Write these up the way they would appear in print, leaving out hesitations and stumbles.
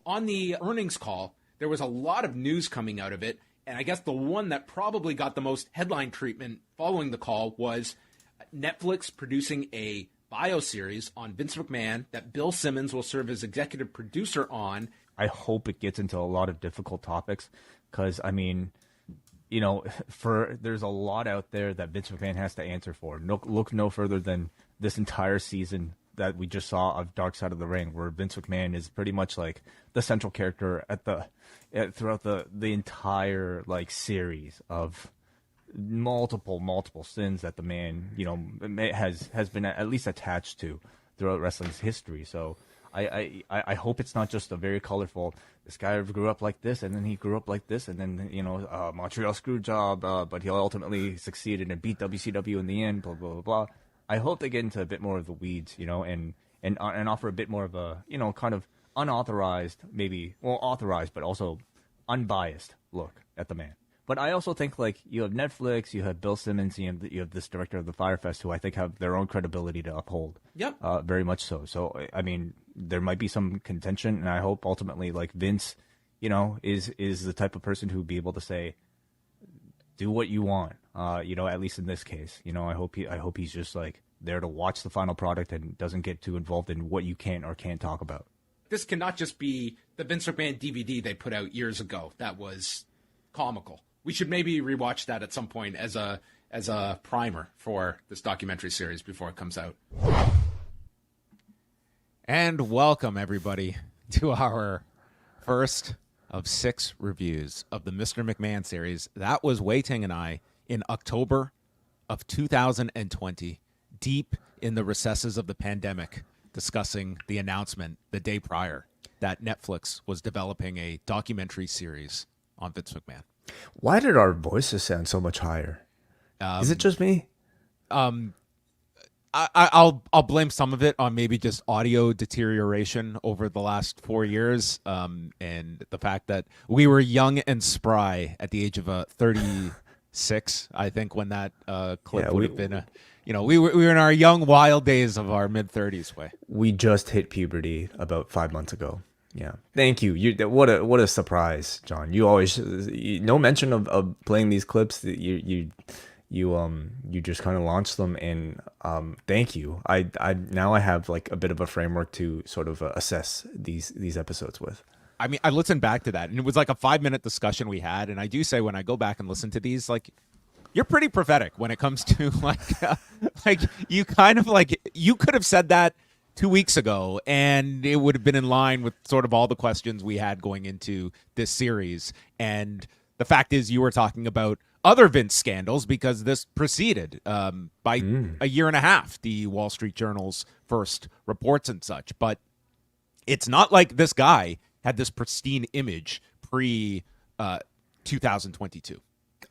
On the earnings call, there was a lot of news coming out of it, and I guess the one that probably got the most headline treatment following the call was Netflix producing a bio-series on Vince McMahon that Bill Simmons will serve as executive producer on. I hope it gets into a lot of difficult topics because, I mean, you know, there's a lot out there that Vince McMahon has to answer for. Look no further than this entire season that we just saw of Dark Side of the Ring, where Vince McMahon is pretty much like the central character throughout the entire like series of multiple sins that the man, you know, has been at least attached to throughout wrestling's history. So I hope it's not just a very colorful, this guy grew up like this and then he grew up like this and then, you know, Montreal screw job, but he'll ultimately succeeded and beat WCW in the end, blah blah blah blah. I hope they get into a bit more of the weeds, you know, and offer a bit more of a, you know, kind of unauthorized, maybe, well, authorized, but also unbiased look at the man. But I also think, like, you have Netflix, you have Bill Simmons, you have this director of the Fyre Fest, who I think have their own credibility to uphold. Yep. Very much so. So, I mean, there might be some contention, and I hope ultimately, like, Vince, you know, is the type of person who would be able to say, do what you want. You know, at least in this case, you know, I hope he's just like there to watch the final product and doesn't get too involved in what you can or can't talk about. This cannot just be the Vince McMahon DVD they put out years ago. That was comical. We should maybe rewatch that at some point as a primer for this documentary series before it comes out. And welcome everybody to our first of 6 reviews of the Mr. McMahon series. That was Wai Ting and I in October of 2020, deep in the recesses of the pandemic, discussing the announcement the day prior that Netflix was developing a documentary series on Vince McMahon. Why did our voices sound so much higher? Is it just me? I'll blame some of it on maybe just audio deterioration over the last 4 years, and the fact that we were young and spry at the age of 36. I think when that clip would have been we were in our young wild days of our mid-30s. Way we just hit puberty about 5 months ago. Yeah, thank you. What a surprise, John. You always no mention of playing these clips. You just kind of launched them, and thank you. I now I have like a bit of a framework to sort of assess these episodes with. I mean, I listened back to that, and it was like a 5-minute discussion we had. And I do say when I go back and listen to these, like, you're pretty prophetic when it comes to like you kind of like you could have said that 2 weeks ago, and it would have been in line with sort of all the questions we had going into this series. And the fact is, you were talking about other Vince scandals because this preceded by a year and a half the Wall Street Journal's first reports and such. But it's not like this guy had this pristine image pre 2022.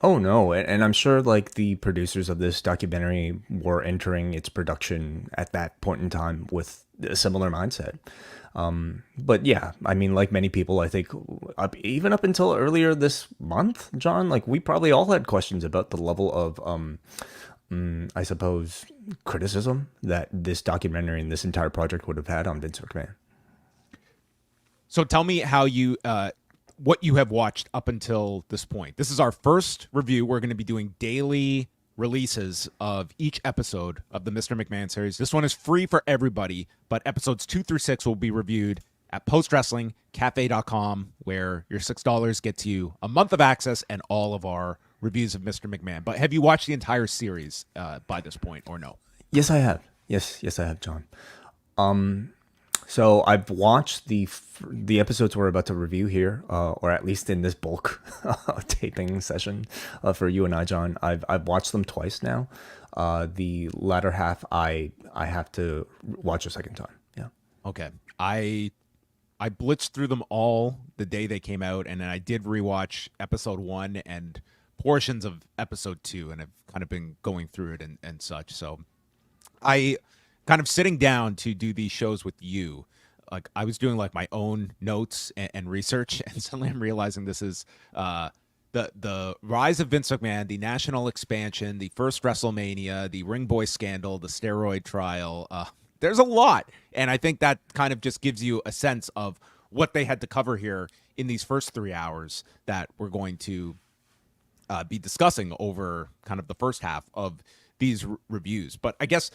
Oh no, and I'm sure like the producers of this documentary were entering its production at that point in time with a similar mindset. But yeah, I mean, like many people, I think even up until earlier this month, John, like we probably all had questions about the level of, I suppose, criticism that this documentary and this entire project would have had on Vince McMahon. So tell me how you, what you have watched up until this point. This is our first review. We're going to be doing daily releases of each episode of the Mr. McMahon series. This one is free for everybody, but episodes 2 through 6 will be reviewed at postwrestlingcafe.com, where your $6 gets you a month of access and all of our reviews of Mr. McMahon. But have you watched the entire series by this point or no? Yes, I have. Yes, I have, John. So I've watched the episodes we're about to review here, or at least in this bulk taping session for you and I, John. I've watched them twice now. The latter half I have to watch a second time. Yeah. Okay. I blitzed through them all the day they came out, and then I did rewatch episode 1 and portions of episode 2, and I've kind of been going through it and such. So I kind of sitting down to do these shows with you, like I was doing like my own notes and research, and suddenly I'm realizing this is the rise of Vince McMahon, the national expansion, the first WrestleMania, the Ring Boy scandal, the steroid trial. There's a lot, and I think that kind of just gives you a sense of what they had to cover here in these first 3 hours that we're going to be discussing over kind of the first half of these reviews. But I guess,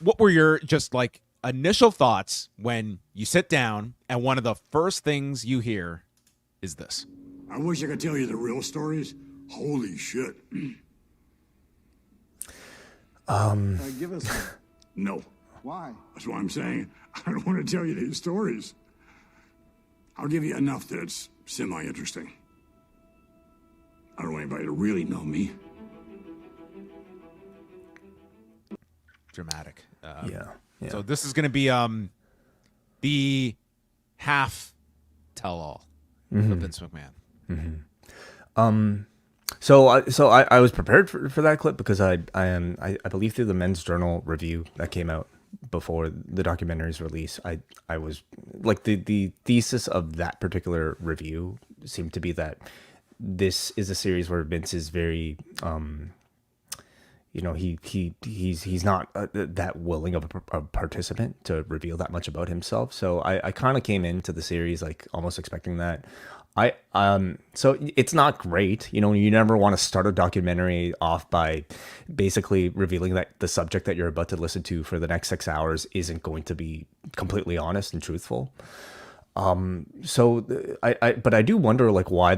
what were your just like initial thoughts when you sit down and one of the first things you hear is this? I wish I could tell you the real stories. Holy shit. Give us one. No. Why? That's why I'm saying I don't want to tell you these stories. I'll give you enough that it's semi-interesting. I don't want anybody to really know me. Dramatic. Yeah. So this is going to be the half tell-all of Vince McMahon. So I was prepared for that clip because I believe through the Men's Journal review that came out before the documentary's release, I was like, the thesis of that particular review seemed to be that this is a series where Vince is very he's not that willing of a participant to reveal that much about himself. So I kind of came into the series like almost expecting that. So it's not great. You never want to start a documentary off by basically revealing that the subject that you're about to listen to for the next 6 hours isn't going to be completely honest and truthful. But I do wonder like why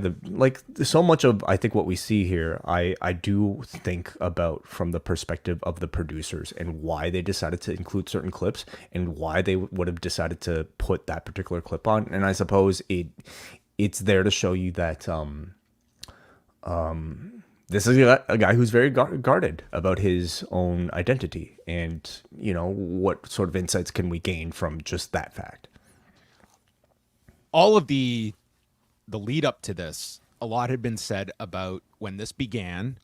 so much of I think what we see here, I do think about from the perspective of the producers and why they decided to include certain clips and why they would have decided to put that particular clip on. And I suppose it's there to show you that this is a guy who's very guarded about his own identity, and what sort of insights can we gain from just that fact. All of the lead up to this, a lot had been said about when this began.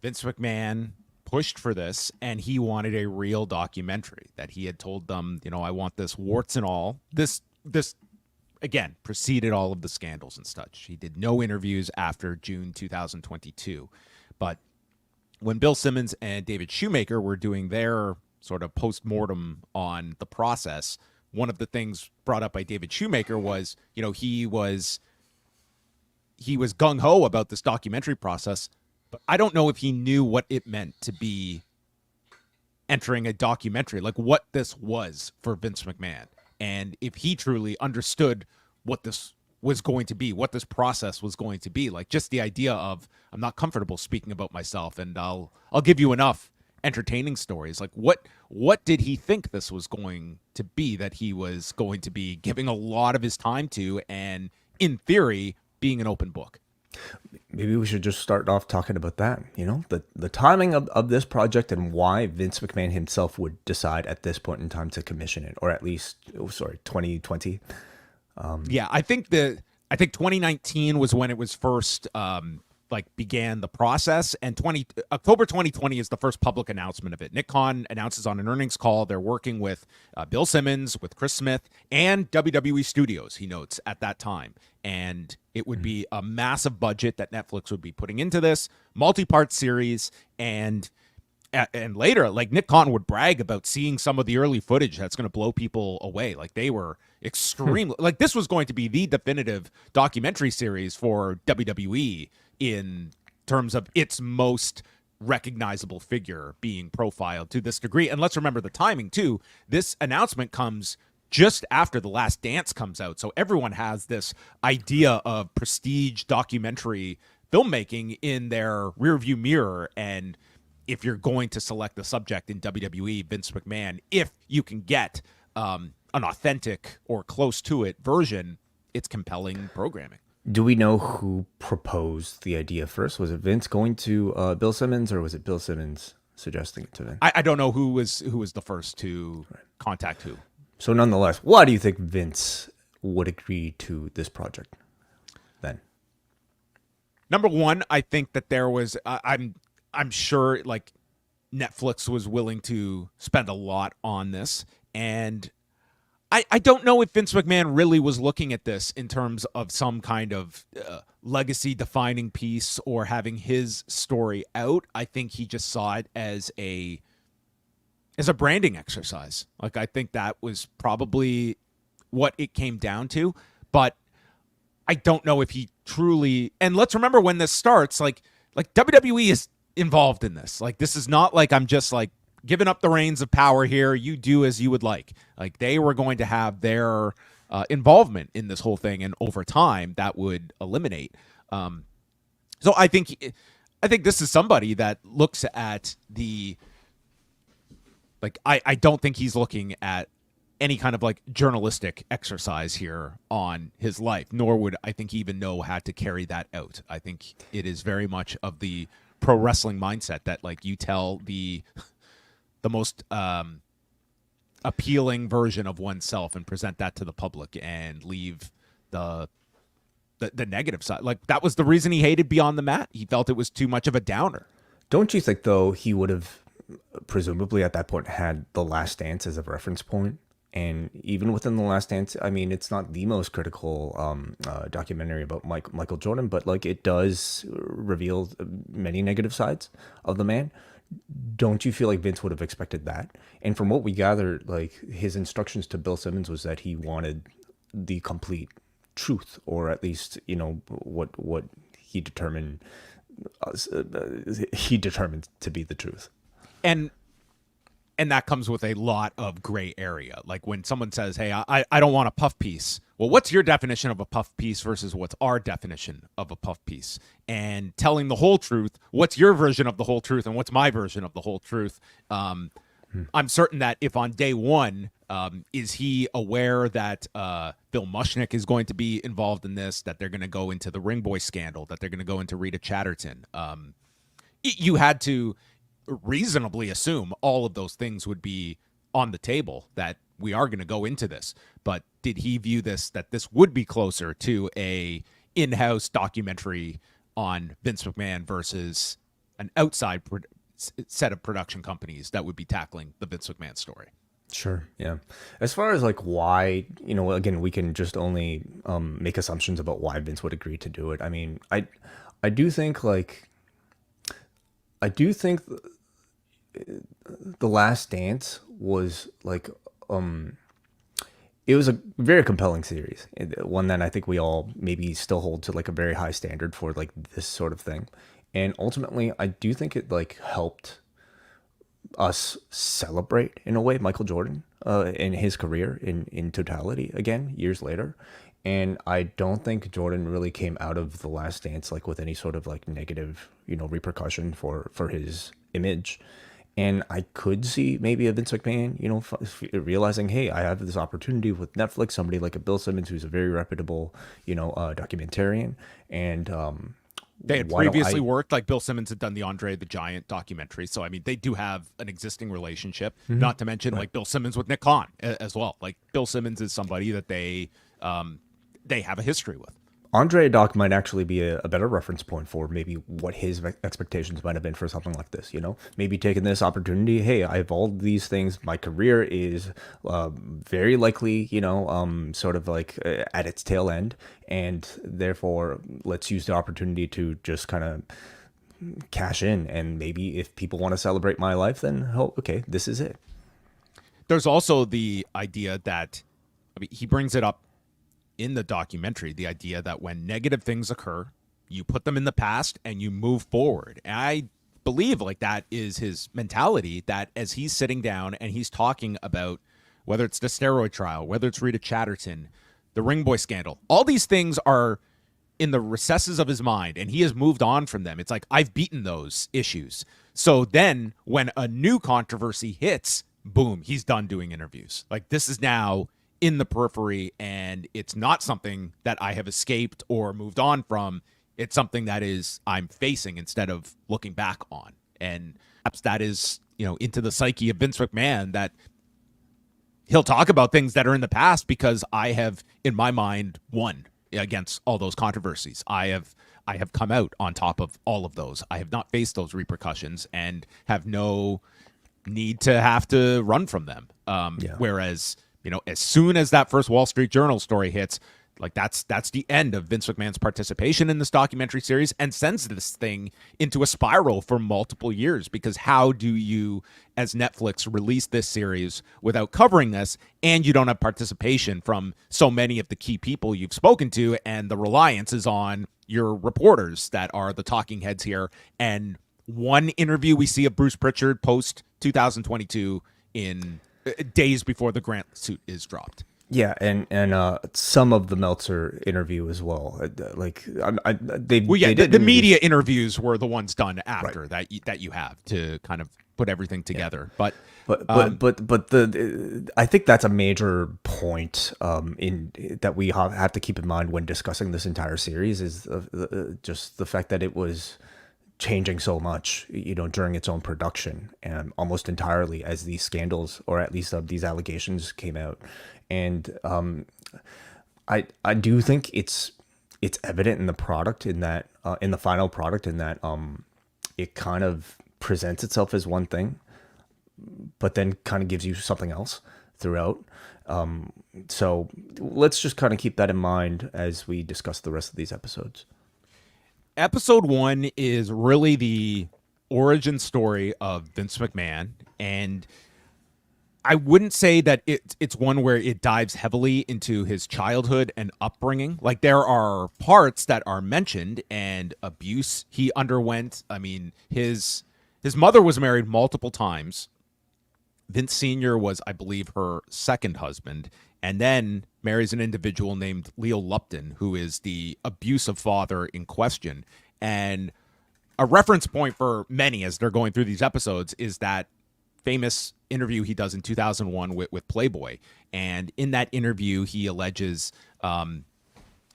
Vince McMahon pushed for this, and he wanted a real documentary. That he had told them, I want this warts and all. This again preceded all of the scandals and such. He did no interviews after June 2022, but when Bill Simmons and David Shoemaker were doing their sort of post-mortem on the process, one of the things brought up by David Shoemaker was, he was gung-ho about this documentary process, but I don't know if he knew what it meant to be entering a documentary, like what this was for Vince McMahon, and if he truly understood what this was going to be, what this process was going to be. Like just the idea of, I'm not comfortable speaking about myself, and I'll give you enough entertaining stories. Like what did he think this was going to be, that he was going to be giving a lot of his time to, and in theory being an open book? Maybe we should just start off talking about that, the timing of this project and why Vince McMahon himself would decide at this point in time to commission it, or at least 2020. Yeah, I think 2019 was when it was first began the process, and October 2020 is the first public announcement of it. Nick Khan announces on an earnings call they're working with Bill Simmons, with Chris Smith, and WWE Studios, he notes, at that time. And it would be a massive budget that Netflix would be putting into this, multi-part series, and later, like, Nick Khan would brag about seeing some of the early footage that's going to blow people away. Like, they were extremely, like, this was going to be the definitive documentary series for WWE in terms of its most recognizable figure being profiled to this degree. And let's remember the timing too. This announcement comes just after The Last Dance comes out. So everyone has this idea of prestige documentary filmmaking in their rearview mirror. And if you're going to select the subject in WWE, Vince McMahon, if you can get an authentic or close to it version, it's compelling programming. Do we know who proposed the idea first? Was it Vince going to Bill Simmons, or was it Bill Simmons suggesting it to Vince? I don't know who was the first to contact who. So nonetheless, why do you think Vince would agree to this project then? Number one, I think that there was, I'm sure like Netflix was willing to spend a lot on this, and I don't know if Vince McMahon really was looking at this in terms of some kind of legacy-defining piece or having his story out. I think he just saw it as a branding exercise. Like, I think that was probably what it came down to, but I don't know if he truly. And let's remember when this starts, like WWE is involved in this. Like, this is not like I'm just like giving up the reins of power here. You do as you would like. Like, they were going to have their involvement in this whole thing, and over time that would eliminate. So I think this is somebody that looks at the. Like, I don't think he's looking at any kind of like journalistic exercise here on his life, nor would I think he even know how to carry that out. I think it is very much of the pro wrestling mindset that like you tell the most appealing version of oneself and present that to the public and leave the negative side. Like, that was the reason he hated Beyond the Mat. He felt it was too much of a downer. Don't you think, though, he would have presumably at that point had The Last Dance as a reference point? And even within The Last Dance, I mean, it's not the most critical documentary about Michael Jordan, but like it does reveal many negative sides of the man. Don't you feel like Vince would have expected that? And from what we gathered, like his instructions to Bill Simmons was that he wanted the complete truth, or at least, you know, what he determined to be the truth. And that comes with a lot of gray area. Like when someone says, hey, I don't want a puff piece. Well, what's your definition of a puff piece versus what's our definition of a puff piece? And telling the whole truth, what's your version of the whole truth and what's my version of the whole truth? I'm certain that if on day one, is he aware that Bill Mushnick is going to be involved in this, that they're going to go into the Ring Boy scandal, that they're going to go into Rita Chatterton? You had to reasonably assume all of those things would be on the table, that we are going to go into this. But did he view this, that this would be closer to a in-house documentary on Vince McMahon versus an outside set of production companies that would be tackling the Vince McMahon story? Sure. Yeah. As far as like why, you know, again, we can just only make assumptions about why Vince would agree to do it. I mean, I do think The Last Dance was like, it was a very compelling series, one that I think we all maybe still hold to like a very high standard for like this sort of thing. And ultimately, I do think it like helped us celebrate in a way Michael Jordan in his career in totality again years later. And I don't think Jordan really came out of The Last Dance like with any sort of like negative, you know, repercussion for his image. And I could see maybe a Vince McMahon, you know, realizing, hey, I have this opportunity with Netflix, somebody like a Bill Simmons, who's a very reputable, you know, documentarian. And they had previously worked, like Bill Simmons had done the Andre the Giant documentary. So, I mean, they do have an existing relationship, not to mention like Bill Simmons with Nick Khan as well. Like Bill Simmons is somebody that they have a history with. Andre Doc might actually be a better reference point for maybe what his expectations might have been for something like this, you know? Maybe taking this opportunity, hey, I have all these things. My career is very likely, you know, sort of like at its tail end. And therefore, let's use the opportunity to just kind of cash in. And maybe if people want to celebrate my life, then, oh, okay, this is it. There's also the idea that, I mean, he brings it up in the documentary, the idea that when negative things occur, you put them in the past and you move forward. And I believe like that is his mentality, that as he's sitting down and he's talking about whether it's the steroid trial, whether it's Rita Chatterton, the Ring Boy scandal, all these things are in the recesses of his mind and he has moved on from them. It's like, I've beaten those issues. So then when a new controversy hits, boom, he's done doing interviews. Like, this is now in the periphery, and it's not something that I have escaped or moved on from. It's something that is I'm facing instead of looking back on. And perhaps that is, you know, into the psyche of Vince McMahon, that he'll talk about things that are in the past because I have, in my mind, won against all those controversies. I have come out on top of all of those. I have not faced those repercussions and have no need to have to run from them. Whereas, you know, as soon as that first Wall Street Journal story hits, Like that's the end of Vince McMahon's participation in this documentary series, and sends this thing into a spiral for multiple years. Because how do you, as Netflix, release this series without covering this, and you don't have participation from so many of the key people you've spoken to, and the reliance is on your reporters that are the talking heads here. And one interview we see of Bruce Pritchard post 2022 in days before the Grant suit is dropped. Yeah, and some of the Meltzer interview as well. The media interviews were the ones done after that you have to kind of put everything together. Yeah. But I think that's a major point in that we have to keep in mind when discussing this entire series is just the fact that it was changing so much, during its own production, and almost entirely as these scandals, or at least these allegations, came out. And I do think it's evident in the product, in that in the final product, in that it kind of presents itself as one thing, but then kind of gives you something else throughout. So let's just kind of keep that in mind as we discuss the rest of these episodes. Episode 1 is really the origin story of Vince McMahon, and I wouldn't say that it's one where it dives heavily into his childhood and upbringing. Like, there are parts that are mentioned and abuse he underwent. I mean, his mother was married multiple times. Vince Sr. was, I believe, her second husband, and then marries an individual named Leo Lupton, who is the abusive father in question. And a reference point for many as they're going through these episodes is that famous interview he does in 2001 with Playboy. And in that interview, he alleges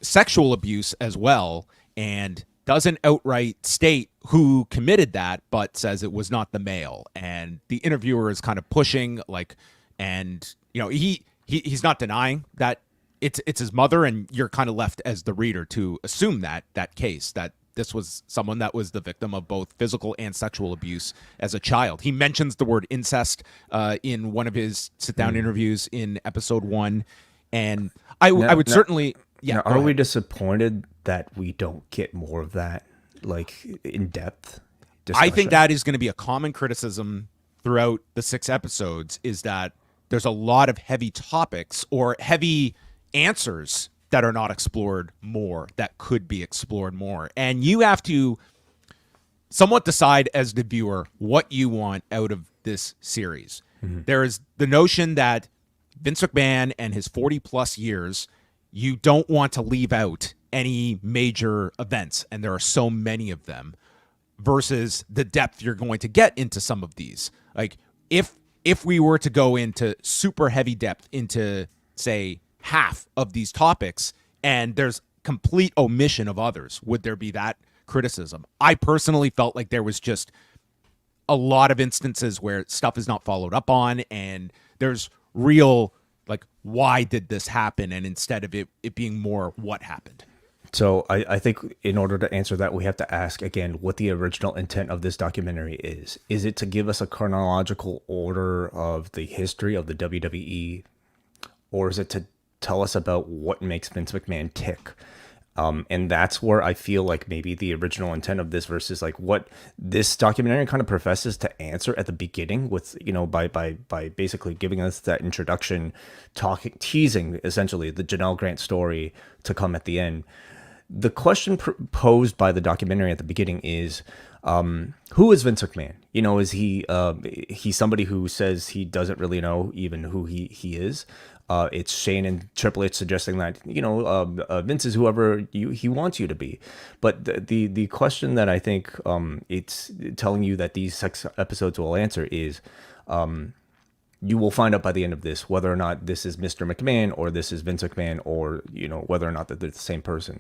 sexual abuse as well, and doesn't outright state who committed that, but says it was not the male. And the interviewer is kind of pushing, he's not denying that it's his mother, and you're kind of left as the reader to assume that case, that this was someone that was the victim of both physical and sexual abuse as a child. He mentions the word incest in one of his sit-down interviews in episode 1. And I would certainly... Yeah, are we disappointed that we don't get more of that, in-depth discussion? I think that is going to be a common criticism throughout the 6 episodes, is that there's a lot of heavy topics or heavy answers that are not explored more, that could be explored more. And you have to somewhat decide as the viewer what you want out of this series. Mm-hmm. There is the notion that Vince McMahon and his 40-plus years, you don't want to leave out any major events, and there are so many of them, versus the depth you're going to get into some of these. Like, if we were to go into super heavy depth into, say, half of these topics, and there's complete omission of others, would there be that criticism? I personally felt like there was just a lot of instances where stuff is not followed up on, and there's real, why did this happen? And instead of it being more what happened. So I think in order to answer that, we have to ask again what the original intent of this documentary is. Is it to give us a chronological order of the history of the WWE, or is it to tell us about what makes Vince McMahon tick? And that's where I feel like maybe the original intent of this versus what this documentary kind of professes to answer at the beginning with, by basically giving us that introduction, teasing essentially the Janelle Grant story to come at the end. The question posed by the documentary at the beginning is, who is Vince McMahon? Is he's somebody who says he doesn't really know even who he is? It's Shane and Triple H suggesting that, Vince is whoever he wants you to be. But the question that I think it's telling you that these 6 episodes will answer is, you will find out by the end of this whether or not this is Mr. McMahon or this is Vince McMahon, or, whether or not that they're the same person.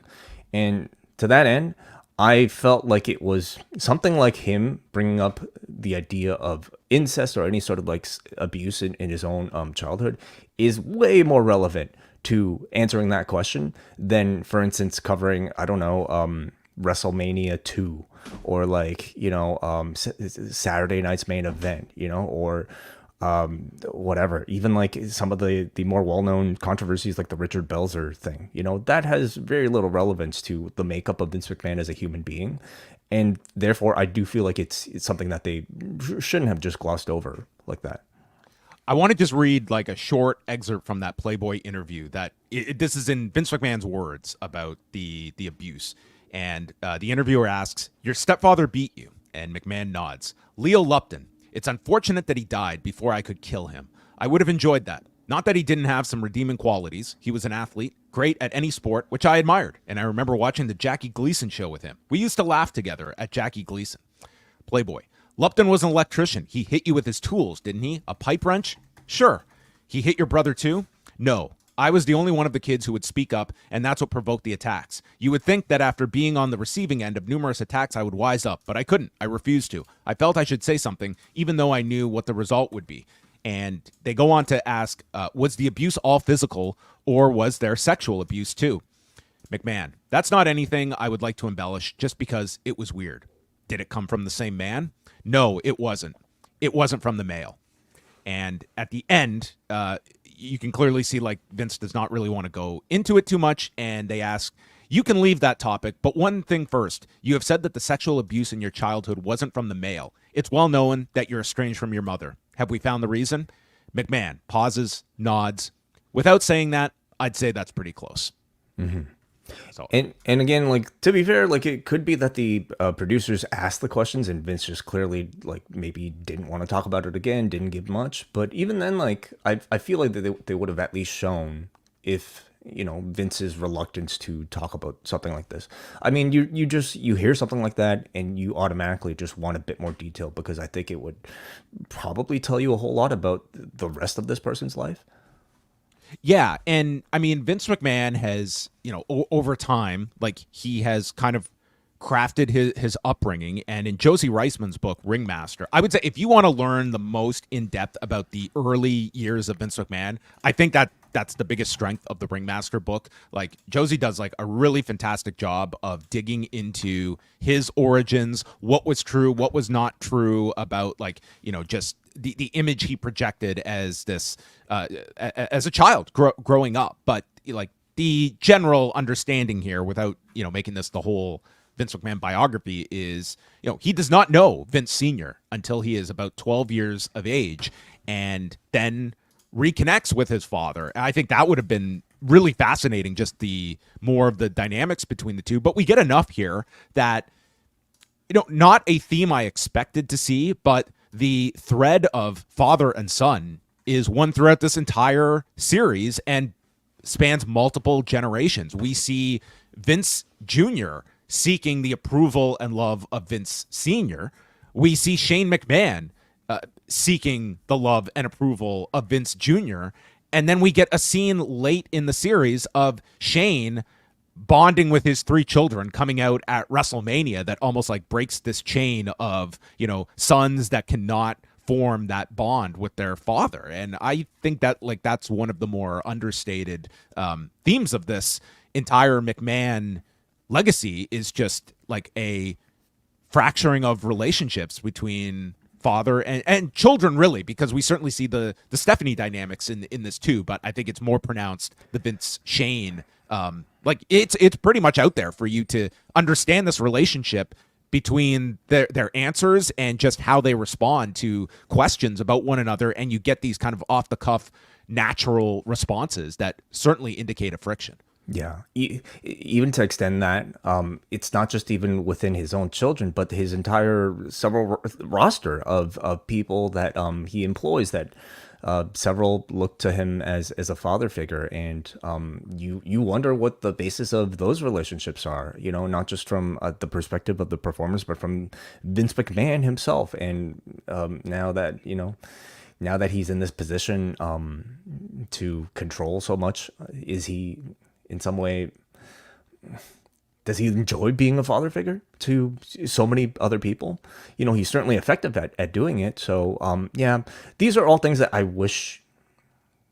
And to that end, I felt like it was something like him bringing up the idea of incest or any sort of abuse in his own childhood is way more relevant to answering that question than, for instance, covering, WrestleMania 2 or Saturday night's main event, or whatever. Even like some of the more well-known controversies, like the Richard Belzer thing, that has very little relevance to the makeup of Vince McMahon as a human being, and therefore I do feel like it's something that they shouldn't have just glossed over like that. I want to just read like a short excerpt from that Playboy interview. This is in Vince McMahon's words about the abuse. And the interviewer asks, "Your stepfather beat you?" And McMahon nods. "Leo Lupton. It's unfortunate that he died before I could kill him. I would have enjoyed that. Not that he didn't have some redeeming qualities. He was an athlete, great at any sport, which I admired. And I remember watching the Jackie Gleason show with him. We used to laugh together at Jackie Gleason." Playboy. "Lupton was an electrician. He hit you with his tools, didn't he? A pipe wrench? Sure. He hit your brother too? No. I was the only one of the kids who would speak up, and that's what provoked the attacks. You would think that after being on the receiving end of numerous attacks, I would wise up, but I couldn't. I refused to. I felt I should say something, even though I knew what the result would be." And they go on to ask, was the abuse all physical, or was there sexual abuse too? McMahon. "That's not anything I would like to embellish, just because it was weird." Did it come from the same man? No, it wasn't. It wasn't from the male. And at the end, you can clearly see like Vince does not really want to go into it too much. And they ask, "You can leave that topic, but one thing first. You have said that the sexual abuse in your childhood wasn't from the male. It's well known that you're estranged from your mother. Have we found the reason?" McMahon pauses, nods. "Without saying that, I'd say that's pretty close." Mm-hmm. So. And again, like, to be fair, like, it could be that the producers asked the questions and Vince just clearly like maybe didn't want to talk about it again, didn't give much. But even then, like, I feel like they would have at least shown if Vince's reluctance to talk about something like this. I mean, you hear something like that and you automatically just want a bit more detail, because I think it would probably tell you a whole lot about the rest of this person's life. Yeah, and I mean, Vince McMahon has, over time, like, he has kind of crafted his upbringing. And in Josie Reisman's book, Ringmaster, I would say if you want to learn the most in depth about the early years of Vince McMahon, I think that's the biggest strength of the Ringmaster book. Like, Josie does like a really fantastic job of digging into his origins, what was true, what was not true about, like, just the image he projected as this as a child growing up. But like the general understanding here, without making this the whole Vince McMahon biography, is he does not know Vince Sr. until he is about 12 years of age, and then reconnects with his father. And I think that would have been really fascinating, just the more of the dynamics between the two. But we get enough here that not a theme I expected to see, but the thread of father and son is one throughout this entire series and spans multiple generations. We see Vince Jr. seeking the approval and love of Vince Sr. We see Shane McMahon seeking the love and approval of Vince Jr. And then we get a scene late in the series of Shane bonding with his 3 children coming out at WrestleMania that almost like breaks this chain of, sons that cannot form that bond with their father. And I think that like that's one of the more understated themes of this entire McMahon legacy, is just like a fracturing of relationships between father and children, really, because we certainly see the Stephanie dynamics in this too, but I think it's more pronounced the Vince Shane. Like it's pretty much out there for you to understand this relationship between their answers and just how they respond to questions about one another, and you get these kind of off the cuff natural responses that certainly indicate a friction. Yeah, even to extend that, it's not just even within his own children, but his entire several roster of people that he employs, that several look to him as a father figure, and you wonder what the basis of those relationships are. Not just from the perspective of the performers, but from Vince McMahon himself. And now that he's in this position to control so much, is he in some way, does he enjoy being a father figure to so many other people? He's certainly effective at doing it. So, yeah, these are all things that I wish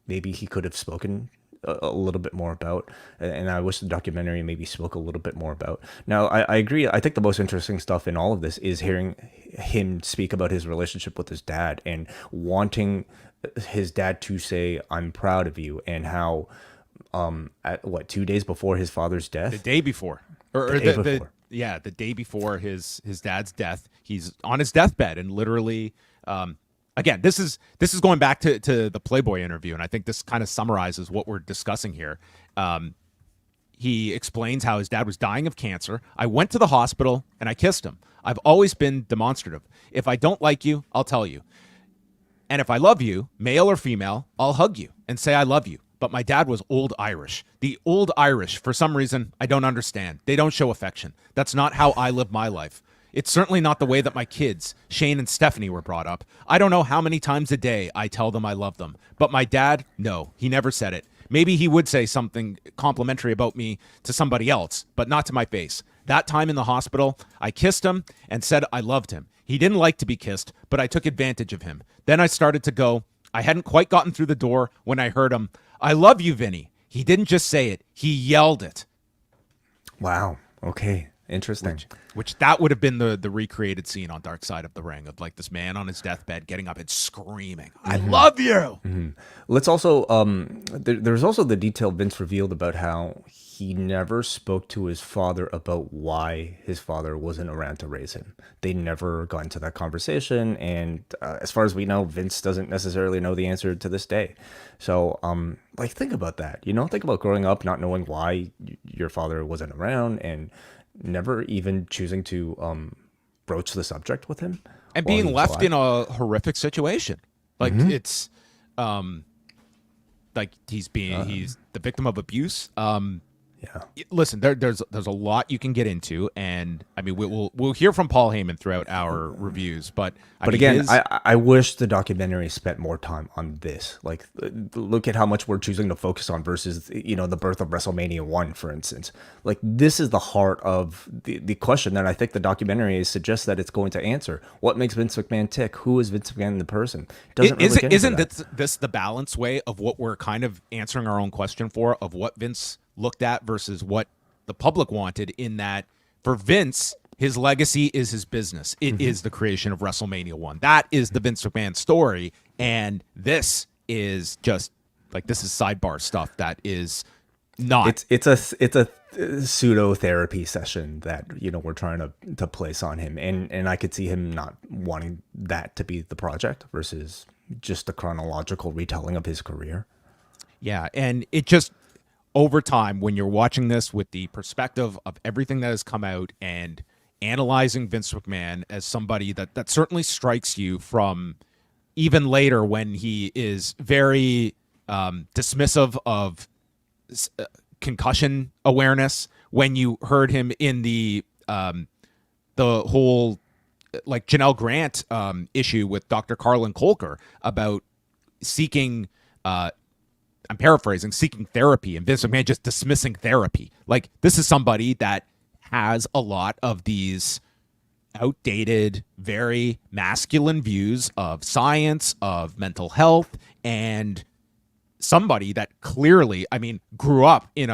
maybe he could have spoken a little bit more about, and I wish the documentary maybe spoke a little bit more about. Now, I agree. I think the most interesting stuff in all of this is hearing him speak about his relationship with his dad and wanting his dad to say, "I'm proud of you," and how, at what, 2 days before his father's death, The day before, or day the before. the day before his dad's death, he's on his deathbed, and literally, again, this is going back to the Playboy interview, and I think this kind of summarizes what we're discussing here. He explains how his dad was dying of cancer. I went to the hospital and I kissed him. I've always been demonstrative. If I don't like you, I'll tell you. And if I love you, male or female, I'll hug you and say I love you. But my dad was old Irish. The old Irish, for some reason, I don't understand. They don't show affection. That's not how I live my life. It's certainly not the way that my kids, Shane and Stephanie, were brought up. I don't know how many times a day I tell them I love them. But my dad, no, he never said it. Maybe he would say something complimentary about me to somebody else, but not to my face. That time in the hospital, I kissed him and said I loved him. He didn't like to be kissed, but I took advantage of him. Then I started to go. I hadn't quite gotten through the door when I heard him, I love you, Vinny. He didn't just say it. He yelled it. Wow. Okay. Interesting. Which that would have been the recreated scene on Dark Side of the Ring of like this man on his deathbed getting up and screaming, I love you. Let's also there's also the detail Vince revealed about how he never spoke to his father about why his father wasn't around to raise him. They never got into that conversation, and as far as we know, Vince doesn't necessarily know the answer to this day. So like, think about that, think about growing up not knowing why your father wasn't around and never even choosing to broach the subject with him And while he being was left alive. in a horrific situation. Like it's like he's the victim of abuse. Listen, there's a lot you can get into, and I mean we'll hear from Paul Heyman throughout our reviews, but Again, I wish the documentary spent more time on this. Like, look at how much we're choosing to focus on versus, the birth of WrestleMania 1, for instance. Like, this is the heart of the question that I think the documentary suggests that it's going to answer. What makes Vince McMahon tick? Who is Vince McMahon the person? Doesn't really get into isn't that. this the balanced way of what we're kind of answering our own question for, of what Vince looked at versus what the public wanted, in that for Vince, his legacy is his business. It is the creation of WrestleMania 1. That is the Vince McMahon story. And this is just like, this is sidebar stuff that is not. It's a pseudo therapy session that, we're trying to place on him. And I could see him not wanting that to be the project versus just a chronological retelling of his career. Yeah. And it just, over time, when you're watching this with the perspective of everything that has come out and analyzing Vince McMahon as somebody that certainly strikes you from even later when he is very dismissive of concussion awareness, when you heard him in the whole like Janelle Grant issue with Dr. Carlin Colker about seeking I'm paraphrasing, seeking therapy, and Vince McMahon just dismissing therapy. Like, this is somebody that has a lot of these outdated, very masculine views of science, of mental health, and somebody that clearly, I mean, grew up in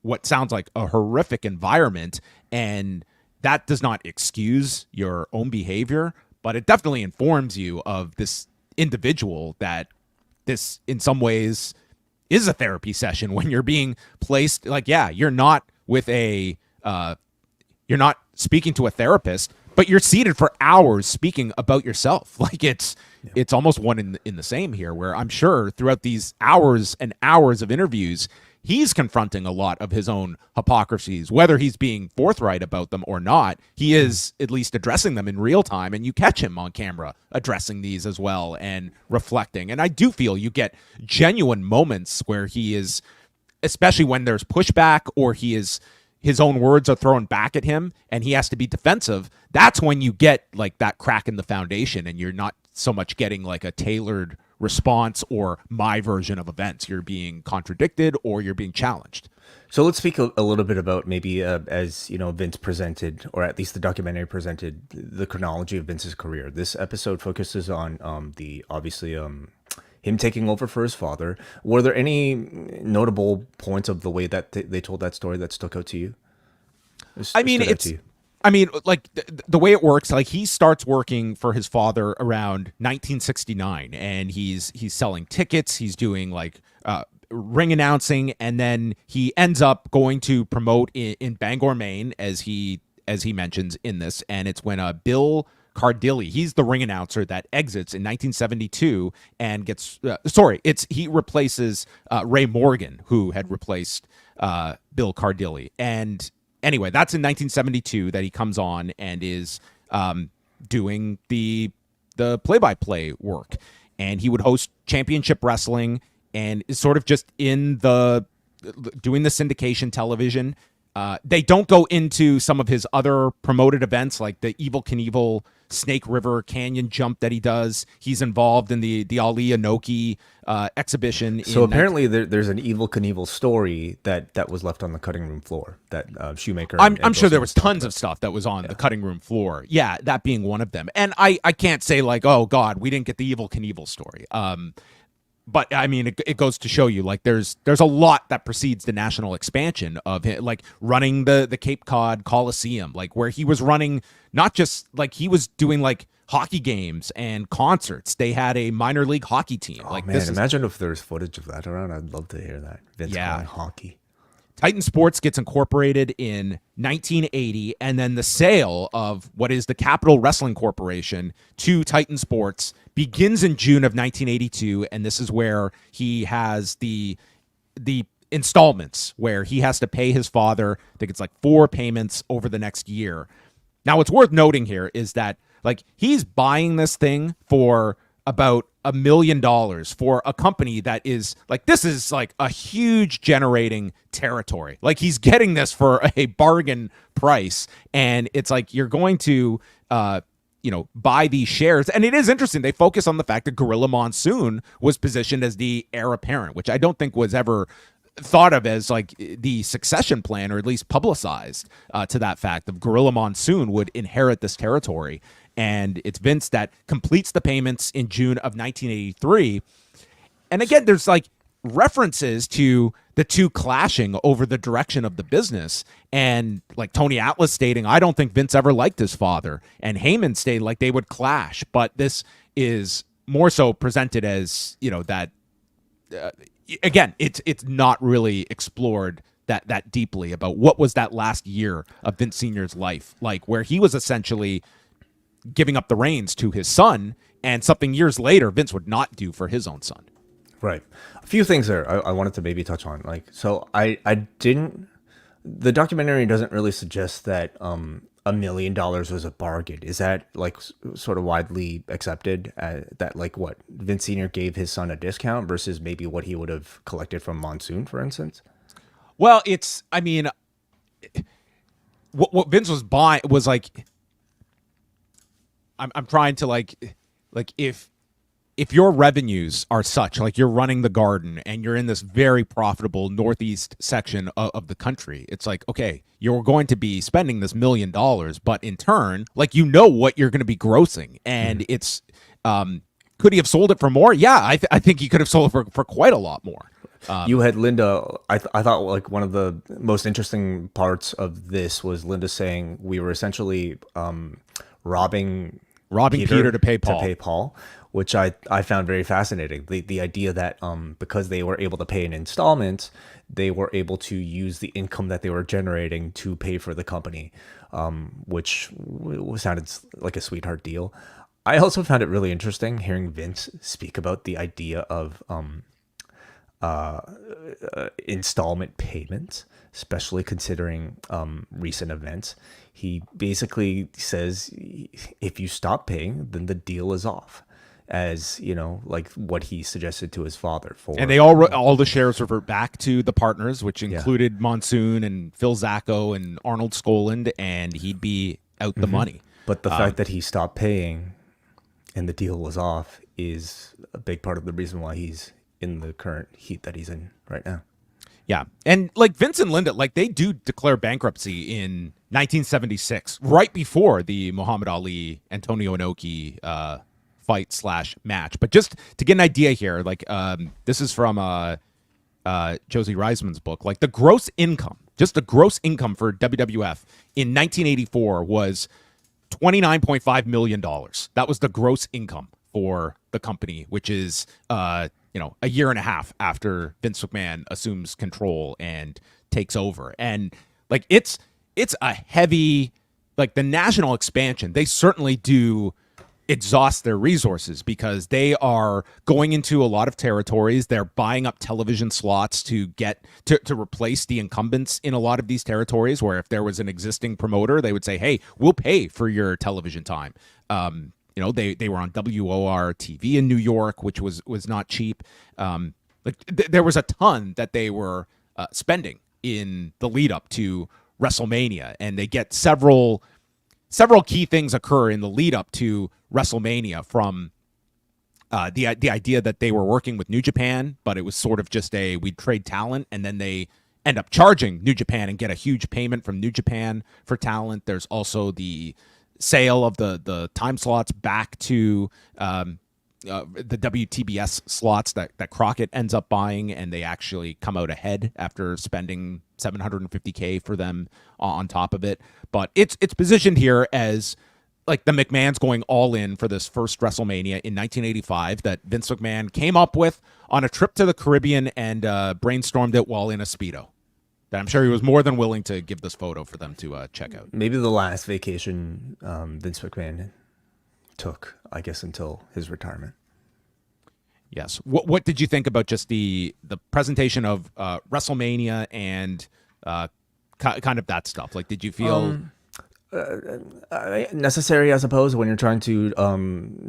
what sounds like a horrific environment, and that does not excuse your own behavior, but it definitely informs you of this individual that this, in some ways, is a therapy session when you're being placed. Like, yeah, you're not with you're not speaking to a therapist, but you're seated for hours speaking about yourself. Like, it's almost one in the same here, where I'm sure throughout these hours and hours of interviews, he's confronting a lot of his own hypocrisies. Whether he's being forthright about them or not, he is at least addressing them in real time, and you catch him on camera addressing these as well and reflecting. And I do feel you get genuine moments where he is, especially when there's pushback or his own words are thrown back at him and he has to be defensive. That's when you get like that crack in the foundation, and you're not so much getting like a tailored response or my version of events. You're being contradicted or you're being challenged. So let's speak a little bit about maybe as Vince presented, or at least the documentary presented, the chronology of Vince's career. This episode focuses on the obviously him taking over for his father. Were there any notable points of the way that they told that story that stuck out to you? Like the way it works, like he starts working for his father around 1969, and he's selling tickets, he's doing like ring announcing, and then he ends up going to promote in Bangor, Maine, as he mentions in this, and it's when Bill Cardilli, he's the ring announcer that exits in 1972 and gets he replaces Ray Morgan, who had replaced Bill Cardilli. And anyway, that's in 1972 that he comes on and is doing the play-by-play work, and he would host Championship Wrestling and is sort of just in doing the syndication television. They don't go into some of his other promoted events, like the Evel Knievel Snake River Canyon jump that he does. He's involved in the Ali Inoki exhibition. So apparently there's an Evel Knievel story that was left on the cutting room floor that Shoemaker. I'm sure there was tons of stuff that was on the cutting room floor. Yeah, that being one of them. And I can't say like, oh God, we didn't get the Evel Knievel story. But I mean, it goes to show you, like, there's a lot that precedes the national expansion of him, like running the Cape Cod Coliseum, like where he was running, not just like he was doing like hockey games and concerts. They had a minor league hockey team. Oh, like, man, imagine if there's footage of that around. I'd love to hear that. Vince playing hockey. Titan Sports gets incorporated in 1980, and then the sale of what is the Capital Wrestling Corporation to Titan Sports begins in June of 1982, and this is where he has the installments, where he has to pay his father. I think it's like 4 payments over the next year. Now, what's worth noting here is that like he's buying this thing for about $1 million for a company that is like, this is like a huge generating territory. Like he's getting this for a bargain price, and it's like you're going to buy these shares. And it is interesting, they focus on the fact that Gorilla Monsoon was positioned as the heir apparent, which I don't think was ever thought of as like the succession plan, or at least publicized to that fact of Gorilla Monsoon would inherit this territory. And it's Vince that completes the payments in June of 1983. And again, there's like references to the two clashing over the direction of the business, and like Tony Atlas stating, I don't think Vince ever liked his father, and Heyman stating like they would clash. But this is more so presented as, that again, it's not really explored that deeply about what was that last year of Vince Sr.'s life like, where he was essentially giving up the reins to his son, and something years later Vince would not do for his own son. Right. A few things there I wanted to maybe touch on. Like, so I didn't, the documentary doesn't really suggest that $1 million was a bargain. Is that like sort of widely accepted that like what Vince Sr. gave his son a discount versus maybe what he would have collected from Monsoon, for instance? Well, what Vince was buying was like, I'm trying to like if your revenues are such, like you're running the Garden and you're in this very profitable northeast section of the country, it's like, okay, you're going to be spending this $1 million, but in turn, like, what you're going to be grossing. And it's, could he have sold it for more? Yeah, I think he could have sold it for quite a lot more. You had Linda, I thought like one of the most interesting parts of this was Linda saying we were essentially robbing Peter to pay Paul, which I found very fascinating. The idea that because they were able to pay in installments, they were able to use the income that they were generating to pay for the company, which sounded like a sweetheart deal. I also found it really interesting hearing Vince speak about the idea of installment payments, especially considering recent events. He basically says if you stop paying, then the deal is off, as like what he suggested to his father. And they all the shares revert back to the partners, which included Monsoon and Phil Zacco and Arnold Skoland, and he'd be out the money. But the fact that he stopped paying and the deal was off is a big part of the reason why he's in the current heat that he's in right now. Yeah. And like Vince and Linda, like they do declare bankruptcy in 1976, right before the Muhammad Ali, Antonio Inoki fight / match. But just to get an idea here, like this is from Josie Reisman's book, like the gross income, just the gross income for WWF in 1984 was $29.5 million. That was the gross income for the company, which is a year and a half after Vince McMahon assumes control and takes over. And like it's a heavy, like the national expansion, they certainly do exhaust their resources because they are going into a lot of territories. They're buying up television slots to get to replace the incumbents in a lot of these territories, where if there was an existing promoter, they would say, hey, we'll pay for your television time. They were on WOR TV in New York, which was not cheap. There was a ton that they were spending in the lead up to WrestleMania, and they get several key things occur in the lead up to WrestleMania, from the idea that they were working with New Japan, but it was sort of just we'd trade talent, and then they end up charging New Japan and get a huge payment from New Japan for talent. There's also the sale of the time slots back to the WTBS slots that Crockett ends up buying, and they actually come out ahead after spending $750K for them on top of it. But it's positioned here as like the McMahons going all in for this first WrestleMania in 1985 that Vince McMahon came up with on a trip to the Caribbean and brainstormed it while in a Speedo. That I'm sure he was more than willing to give this photo for them to check out. Maybe the last vacation Vince McMahon took, I guess, until his retirement. Yes. What did you think about just the presentation of WrestleMania and kind of that stuff? Like, did you feel necessary, I suppose, when you're trying to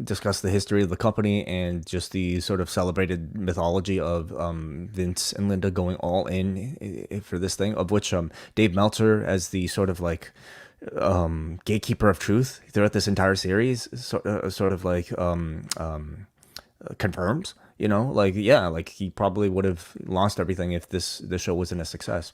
discuss the history of the company and just the sort of celebrated mythology of Vince and Linda going all in for this thing, of which Dave Meltzer, as the sort of like gatekeeper of truth throughout this entire series, sort of like confirms, like, yeah, like he probably would have lost everything if this show wasn't a success.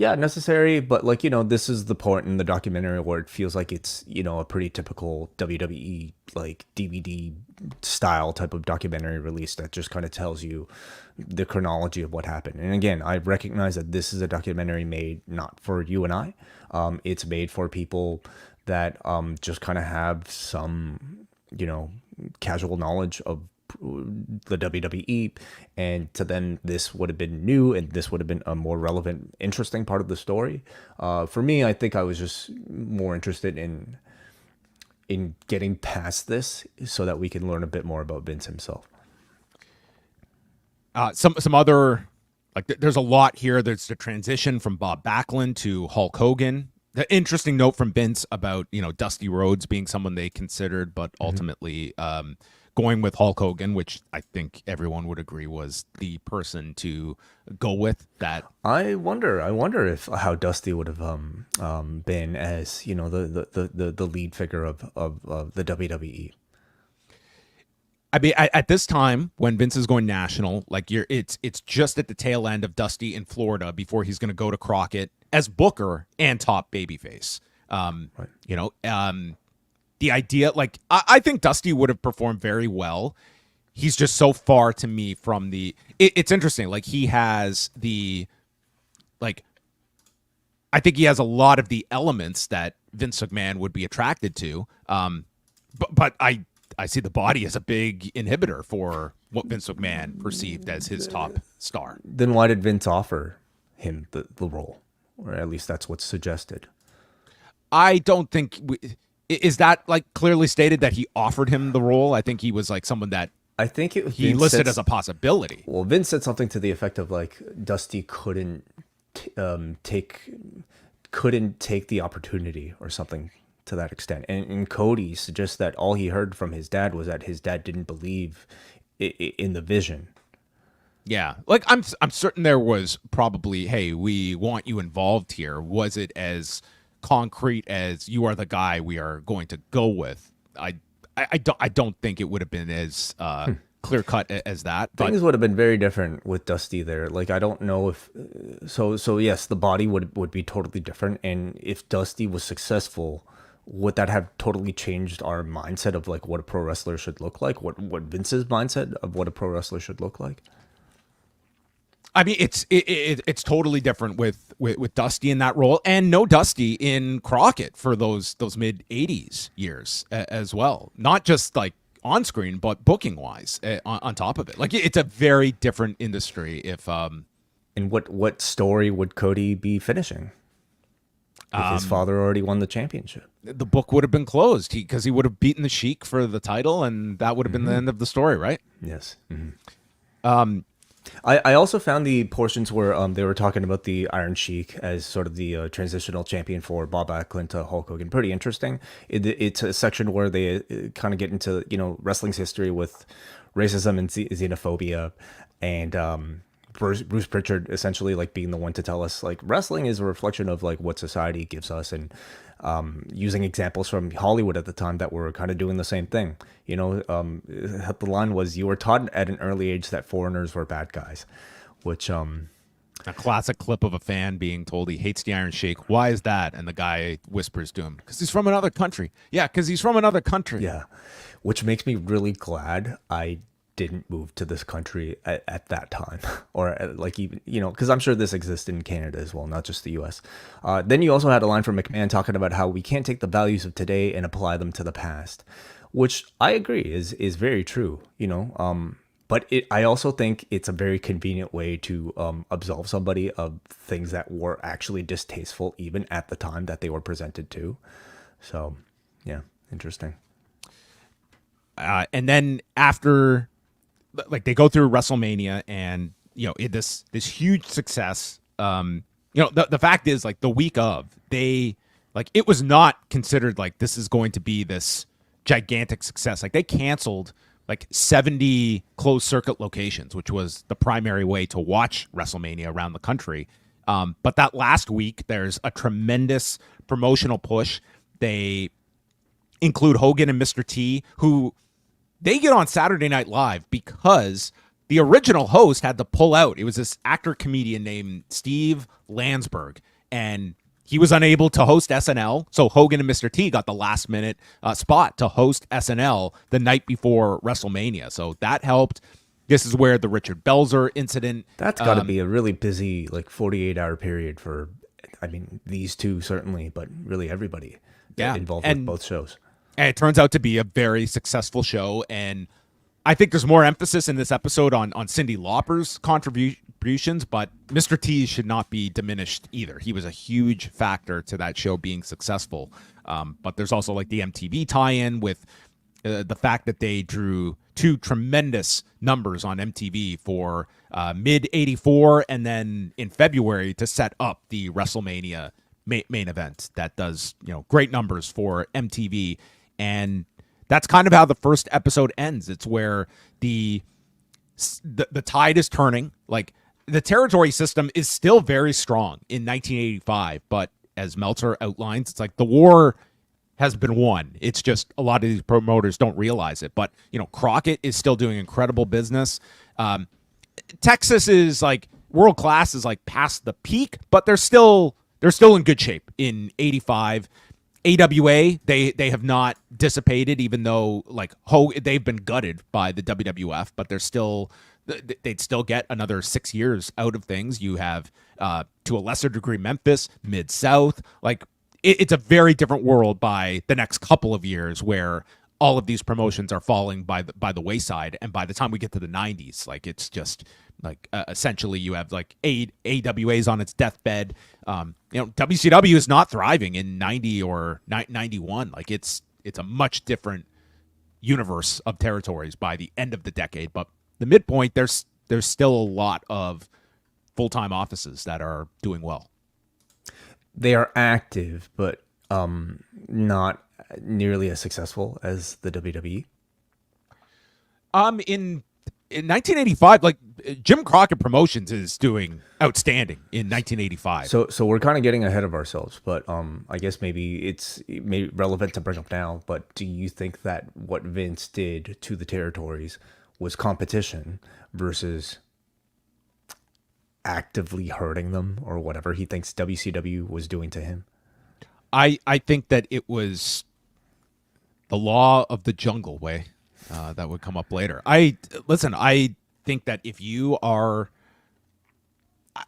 Yeah, necessary, but like, this is the point in the documentary where it feels like it's, a pretty typical WWE like DVD style type of documentary release that just kind of tells you the chronology of what happened. And again, I recognize that this is a documentary made not for you and I. It's made for people that just kind of have some, casual knowledge of the WWE, and to them this would have been new, and this would have been a more relevant, interesting part of the story. For me, I think I was just more interested in getting past this so that we can learn a bit more about Vince himself. Some other, like, there's a lot here. There's the transition from Bob Backlund to Hulk Hogan. The interesting note from Vince about Dusty Rhodes being someone they considered, but ultimately going with Hulk Hogan, which I think everyone would agree was the person to go with. That I wonder if how Dusty would have been as the lead figure of the WWE. I mean, at this time when Vince is going national, like it's just at the tail end of Dusty in Florida before he's going to go to Crockett as Booker and top babyface. Right. The idea, like, I think Dusty would have performed very well. He's just so far to me from it's interesting. Like, he has I think he has a lot of the elements that Vince McMahon would be attracted to. But I see the body as a big inhibitor for what Vince McMahon perceived as his top star. Then why did Vince offer him the role? Or at least that's what's suggested. I don't think... Is that like clearly stated that he offered him the role? I think he was like someone that I think he listed as a possibility. Well, Vince said something to the effect of like Dusty couldn't take the opportunity or something to that extent. And Cody suggests that all he heard from his dad was that his dad didn't believe in the vision. Yeah, like I'm certain there was probably, hey, we want you involved here. Was it as concrete as you are the guy we are going to go with? I don't think it would have been as clear cut as that. Things would have been very different with Dusty there. Like, I don't know if so yes, the body would be totally different, and if Dusty was successful would that have totally changed our mindset of like what a pro wrestler should look like? What Vince's mindset of what a pro wrestler should look like? I mean, it's totally different with Dusty in that role, and no Dusty in Crockett for those mid '80s years as well. Not just like on screen, but booking wise on top of it. Like it's a very different industry. If And what story would Cody be finishing if his father already won the championship? The book would have been closed because he would have beaten the Sheik for the title, and that would have been the end of the story, right? Yes. I also found the portions where they were talking about the Iron Sheik as sort of the transitional champion for Bob Backlund to Hulk Hogan pretty interesting. It's a section where they kind of get into wrestling's history with racism and xenophobia, and Bruce Pritchard essentially like being the one to tell us like wrestling is a reflection of like what society gives us, and using examples from Hollywood at the time that were kind of doing the same thing. The line was, "You were taught at an early age that foreigners were bad guys," which a classic clip of a fan being told he hates the Iron Sheik. Why is that? And the guy whispers to him, "Because he's from another country." Yeah, because he's from another country. Yeah, which makes me really glad I didn't move to this country at that time, or like even because I'm sure this exists in Canada as well, not just the U.S. Then you also had a line from McMahon talking about how we can't take the values of today and apply them to the past, which I agree is very true. But I also think it's a very convenient way to absolve somebody of things that were actually distasteful even at the time that they were presented to. So yeah, interesting. And then after, like, they go through WrestleMania, and this huge success. The fact is, like, the week of, they like, it was not considered like this is going to be this gigantic success. Like, they canceled like 70 closed circuit locations, which was the primary way to watch WrestleMania around the country. But that last week, there's a tremendous promotional push. They include Hogan and Mr. T, who they get on Saturday Night Live because the original host had to pull out. It was this actor-comedian named Steve Landsberg, and he was unable to host SNL. So Hogan and Mr. T got the last-minute spot to host SNL the night before WrestleMania. So that helped. This is where the Richard Belzer incident. That's got to be a really busy, like 48-hour period for, I mean, these two certainly, but really everybody involved with both shows. And it turns out to be a very successful show. And I think there's more emphasis in this episode on Cyndi Lauper's contributions, but Mr. T should not be diminished either. He was a huge factor to that show being successful. But there's also like the MTV tie-in with the fact that they drew two tremendous numbers on MTV for mid-'84 and then in February to set up the WrestleMania main event that does great numbers for MTV. And that's kind of how the first episode ends. It's where the tide is turning. Like, the territory system is still very strong in 1985, but as Meltzer outlines, it's like the war has been won. It's just a lot of these promoters don't realize it. But Crockett is still doing incredible business. Texas is like world class, is like past the peak, but they're still in good shape in 85. AWA, they have not dissipated, even though like they've been gutted by the WWF, but they'd still get another 6 years out of things. You have to a lesser degree Memphis, Mid-South. Like, it's a very different world by the next couple of years, where all of these promotions are falling by the wayside, and by the time we get to the 90s, like, it's just like essentially you have like AWA's on its deathbed. WCW is not thriving in 90 or 91. Like, it's a much different universe of territories by the end of the decade. But the midpoint, there's still a lot of full-time offices that are doing well. They are active, but not nearly as successful as the WWE. In 1985, like, Jim Crockett Promotions is doing outstanding in 1985. So we're kind of getting ahead of ourselves, but I guess maybe it's relevant to bring up now. But do you think that what Vince did to the territories was competition versus actively hurting them, or whatever he thinks WCW was doing to him? I think that it was the law of the jungle way that would come up later. I think that if you are,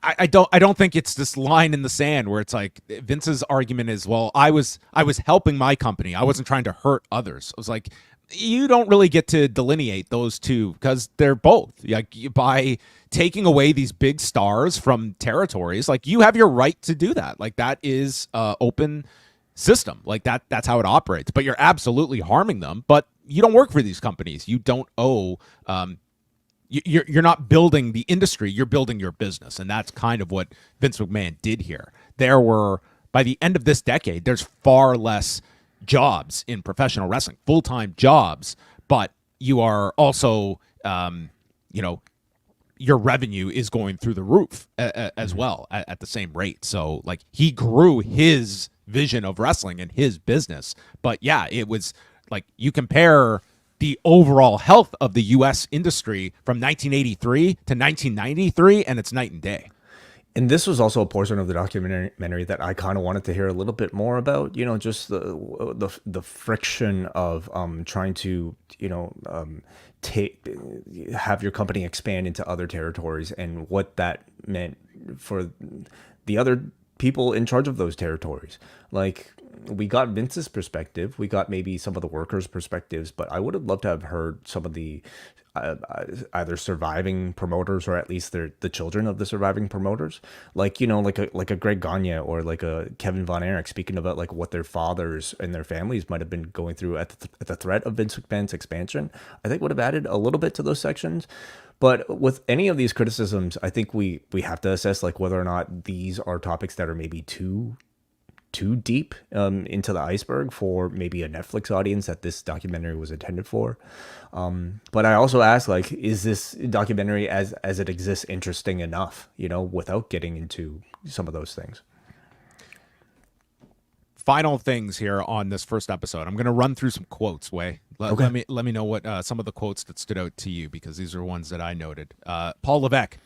I don't think it's this line in the sand where it's like Vince's argument is, well, I was helping my company. I wasn't trying to hurt others. I was like, you don't really get to delineate those two because they're both like by taking away these big stars from territories, like you have your right to do that. Like that is open system, like that's how it operates, but you're absolutely harming them. But you don't work for these companies. You don't owe, you're not building the industry, you're building your business. And that's kind of what Vince McMahon did here. There were, by the end of this decade, there's far less jobs in professional wrestling, full-time jobs, but you are also, your revenue is going through the roof as well at the same rate. So like he grew his vision of wrestling and his business. But yeah, it was like you compare the overall health of the U.S. industry from 1983 to 1993, and it's night and day. And this was also a portion of the documentary that I kind of wanted to hear a little bit more about, just the friction of trying to, have your company expand into other territories and what that meant for the other people in charge of those territories. Like, we got Vince's perspective, we got maybe some of the workers' perspectives, but I would have loved to have heard some of the either surviving promoters or at least the children of the surviving promoters, like like a Greg Gagne or like a Kevin Von Erich speaking about like what their fathers and their families might have been going through at the threat of Vince McMahon's expansion. I think would have added a little bit to those sections. But with any of these criticisms, I think we have to assess like whether or not these are topics that are maybe too deep into the iceberg for maybe a Netflix audience that this documentary was intended for. But I also ask, like, is this documentary as it exists interesting enough, without getting into some of those things? Final things here on this first episode. I'm going to run through some quotes, Wai. Okay. Let me know what some of the quotes that stood out to you, because these are ones that I noted. Paul Levesque,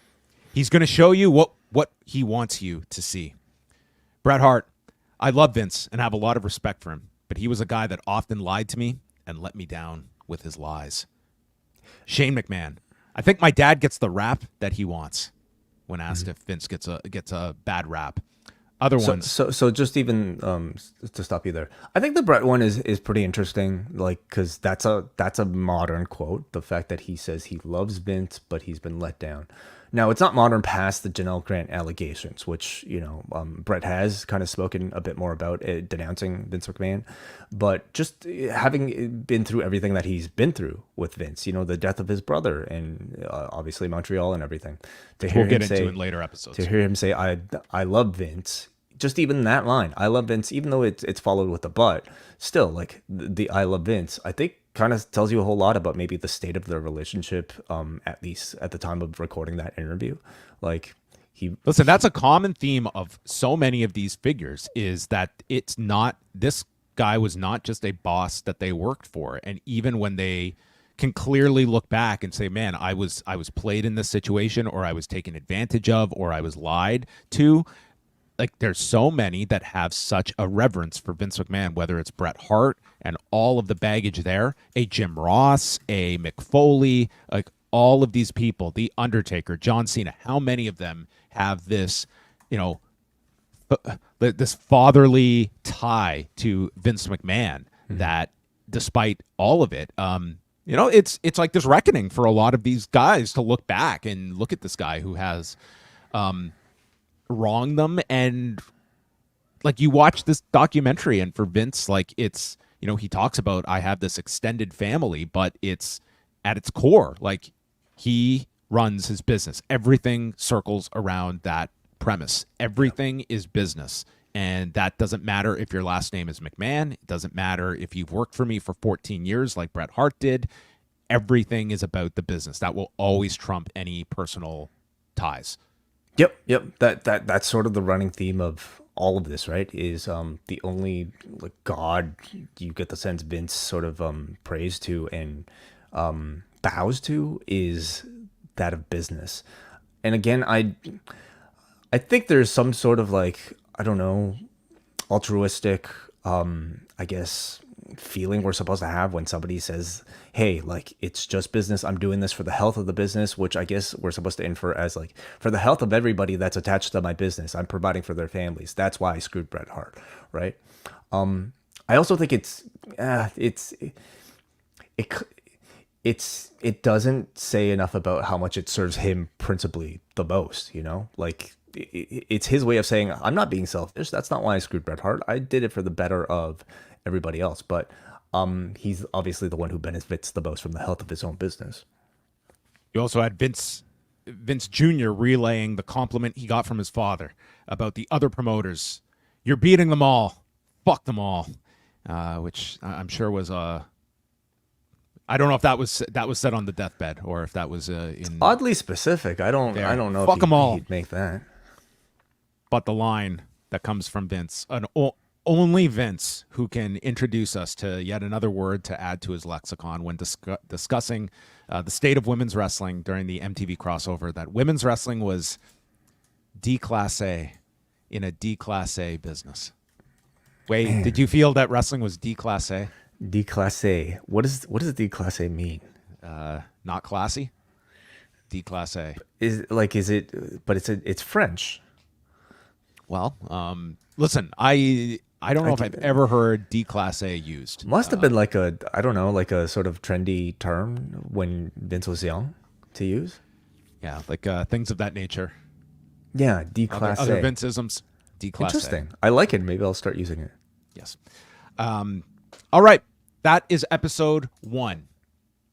he's going to show you what he wants you to see. Bret Hart, I love Vince and have a lot of respect for him, but he was a guy that often lied to me and let me down with his lies. Shane McMahon, I think my dad gets the rap that he wants when asked if Vince gets a bad rap. Other ones. So just even to stop you there, I think the Bret one is pretty interesting, like, because that's a modern quote. The fact that he says he loves Vince, but he's been let down. Now, it's not modern past the Janelle Grant allegations, which, Bret has kind of spoken a bit more about, denouncing Vince McMahon. But just having been through everything that he's been through with Vince, the death of his brother and obviously Montreal and everything. We'll get into in later episodes. To hear him say, I love Vince, just even that line, I love Vince, even though it's followed with a but, still, like, the I love Vince, I think kind of tells you a whole lot about maybe the state of their relationship, at least at the time of recording that interview. Like, listen, that's a common theme of so many of these figures, is that it's not, this guy was not just a boss that they worked for. And even when they can clearly look back and say, man, I was played in this situation, or I was taken advantage of, or I was lied to. Like, there's so many that have such a reverence for Vince McMahon, whether it's Bret Hart and all of the baggage there, a Jim Ross, a Mick Foley, like all of these people, The Undertaker, John Cena, how many of them have this, this fatherly tie to Vince McMahon that, despite all of it, it's like this reckoning for a lot of these guys to look back and look at this guy who has wronged them. And like, you watch this documentary, and for Vince, like, it's, he talks about, I have this extended family, but it's at its core, like, he runs his business. Everything circles around that premise. Everything is business. And that doesn't matter if your last name is McMahon. It doesn't matter if you've worked for me for 14 years like Bret Hart did. Everything is about the business. That will always trump any personal ties. Yep. That's sort of the running theme of all of this, right? Is the only, like, God you get the sense Vince sort of prays to and bows to is that of business. And again, I think there's some sort of, like, I don't know, altruistic, I guess, feeling we're supposed to have when somebody says, hey, like, it's just business. I'm doing this for the health of the business, which I guess we're supposed to infer as like, for the health of everybody that's attached to my business. I'm providing for their families. That's why I screwed Bret Hart, right? I also think it doesn't say enough about how much it serves him principally the most, you know? Like, it's his way of saying, I'm not being selfish. That's not why I screwed Bret Hart. I did it for the better of everybody else. But he's obviously the one who benefits the most from the health of his own business. You also had Vince Jr. relaying the compliment he got from his father about the other promoters. You're beating them all. Fuck them all. Which I'm sure was I don't know if that was said on the deathbed or if that was in oddly specific. I don't know Fuck if them all. he'd make that. But the line that comes from Vince, only Vince who can introduce us to yet another word to add to his lexicon when discussing the state of women's wrestling during the MTV crossover, that women's wrestling was D-Class A in a D-Class A business. Wait, man, did you feel that wrestling was D-Class A? D-Class A. What does D-Class A mean? Not classy. D-Class A. But it's French. Well, listen, I don't know if I've ever heard D-Class A used. Must have been like a sort of trendy term when Vince was young to use. Yeah, like things of that nature. Yeah, D-Class A. Other Vince-isms, D-Class A. Interesting. I like it. Maybe I'll start using it. Yes. All right. That is episode 1.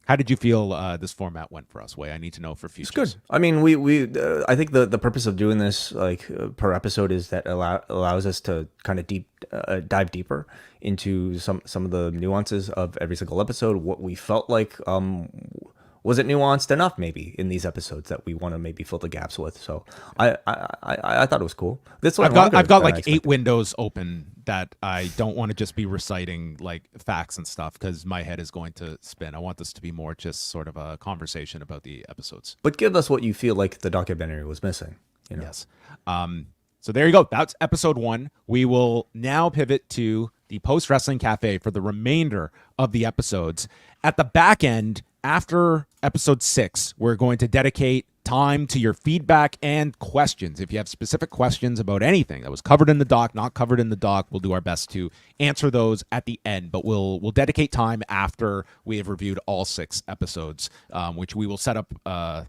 How did you feel this format went for us, Wai? I need to know for future. It's good. I mean, we I think the purpose of doing this per episode is that allows us to kind of dive deeper into some of the nuances of every single episode. What we felt like was it nuanced enough maybe in these episodes that we want to maybe fill the gaps with. So I thought it was cool. I've got like 8 windows open that I don't want to just be reciting like facts and stuff because my head is going to spin. I want this to be more just sort of a conversation about the episodes. But give us what you feel like the documentary was missing. You know? Yes. So there you go. That's episode 1. We will now pivot to the Post Wrestling Cafe for the remainder of the episodes. At the back end, after episode 6, we're going to dedicate time to your feedback and questions. If you have specific questions about anything that was covered in the doc, not covered in the doc, we'll do our best to answer those at the end. But we'll dedicate time after we have reviewed all 6 episodes, which we will set up a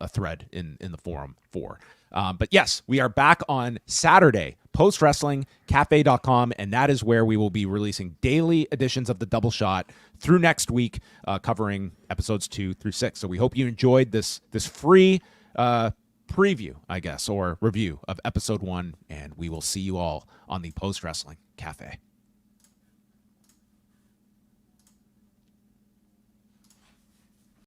thread in the forum for. But yes, we are back on Saturday, postwrestlingcafe.com, and that is where we will be releasing daily editions of the Double Shot through next week, covering episodes 2 through 6. So we hope you enjoyed this free preview, I guess, or review of episode 1, and we will see you all on the Post Wrestling Cafe.